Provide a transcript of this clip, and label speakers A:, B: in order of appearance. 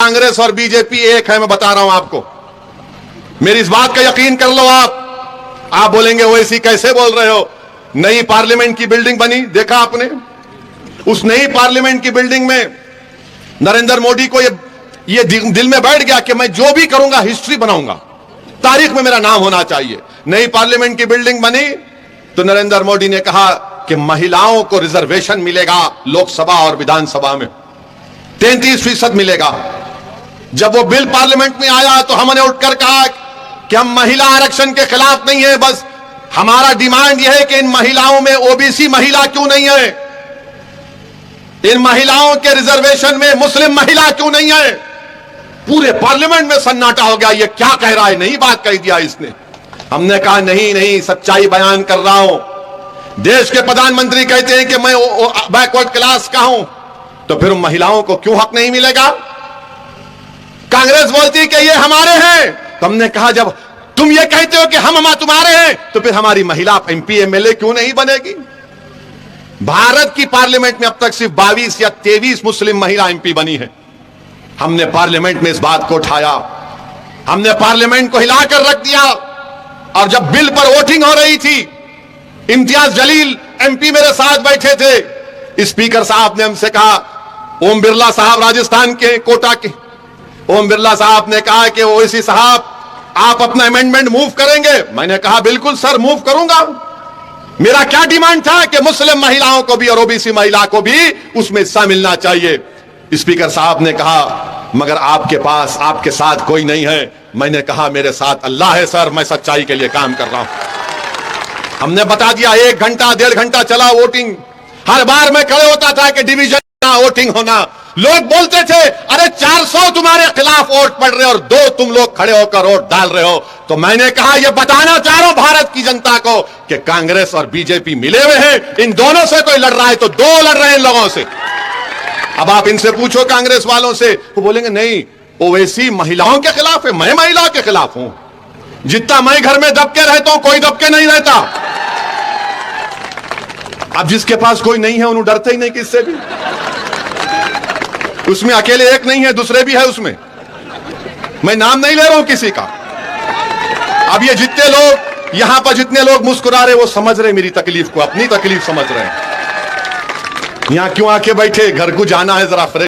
A: कांग्रेस और बीजेपी एक है, मैं बता रहा हूं आपको, मेरी इस बात का यकीन कर लो। आप बोलेंगे ओवैसी कैसे बोल रहे हो, नई पार्लियामेंट की बिल्डिंग बनी, देखा आपने? उस नई पार्लियामेंट की बिल्डिंग में नरेंद्र मोदी को ये दिल में बैठ गया कि मैं जो भी करूंगा हिस्ट्री बनाऊंगा, तारीख में मेरा नाम होना चाहिए। नई पार्लियामेंट की बिल्डिंग बनी तो नरेंद्र मोदी ने कहा कि महिलाओं को रिजर्वेशन मिलेगा लोकसभा और विधानसभा में, 33% मिलेगा। जब वो बिल पार्लियामेंट में आया तो हमने उठकर कहा कि हम महिला आरक्षण के खिलाफ नहीं है, बस हमारा डिमांड यह है कि इन महिलाओं में ओबीसी महिला क्यों नहीं है, इन महिलाओं के रिजर्वेशन में मुस्लिम महिला क्यों नहीं है। पूरे पार्लियामेंट में सन्नाटा हो गया, ये क्या कह रहा है, नई बात कह दिया इसने। हमने कहा नहीं नहीं, सच्चाई बयान कर रहा हूं। देश के प्रधानमंत्री कहते हैं कि मैं बैकवर्ड क्लास का हूं, तो फिर महिलाओं को क्यों हक नहीं मिलेगा? कांग्रेस बोलती कि ये हमारे हैं, तो हमने कहा जब तुम ये कहते हो कि हम तुम्हारे हैं, तो फिर हमारी महिला एमपी एमएलए क्यों नहीं बनेगी? भारत की पार्लियामेंट में अब तक सिर्फ 22 या 23 मुस्लिम महिला एमपी बनी है। हमने पार्लियामेंट में इस बात को उठाया, हमने पार्लियामेंट को हिलाकर रख दिया। और जब बिल पर वोटिंग हो रही थी, इम्तियाज जलील एमपी मेरे साथ बैठे थे। स्पीकर साहब ने हमसे कहा, ओम बिरला साहब राजस्थान के कोटा के, ओम बिरला साहब ने कहा कि ओवैसी साहब आप अपना अमेंडमेंट मूव करेंगे? मैंने कहा बिल्कुल सर, मूव करूंगा। मेरा क्या डिमांड था कि मुस्लिम महिलाओं को भी और ओबीसी महिला को भी उसमें हिस्सा मिलना चाहिए। स्पीकर साहब ने कहा मगर आपके पास आपके साथ कोई नहीं है। मैंने कहा मेरे साथ अल्लाह है सर, मैं सच्चाई के लिए काम कर रहा हूं। हमने बता दिया, 1 घंटा 1.5 घंटा चला वोटिंग। हर बार मैं खड़े होता था कि डिवीजन वोटिंग होना। लोग बोलते थे अरे 400 तुम्हारे खिलाफ वोट पड़ रहे और 2 तुम लोग खड़े होकर वोट डाल रहे हो। तो मैंने कहा यह बताना चाह रहा हूं भारत की जनता को कि कांग्रेस और बीजेपी मिले हुए हैं, इन दोनों से कोई लड़ रहा है तो 2 लड़ रहे हैं इन लोगों से। अब आप इनसे पूछो कांग्रेस वालों से, वो बोलेंगे नहीं ओवैसी महिलाओं के खिलाफ है, मैं महिला के खिलाफ हूं। जितना मैं घर में दबके रहता हूं कोई दबके नहीं रहता। अब जिसके पास कोई नहीं है उन्हें डरते ही नहीं किससे भी। उसमें अकेले एक नहीं है, दूसरे भी है उसमें। मैं नाम नहीं ले रहा हूं किसी का। अब ये जितने लोग यहां पर जितने लोग मुस्कुरा रहे वो समझ रहे मेरी तकलीफ को, अपनी तकलीफ समझ रहे हैं। यहां क्यों आके बैठे, घर को जाना है जरा फ्रेश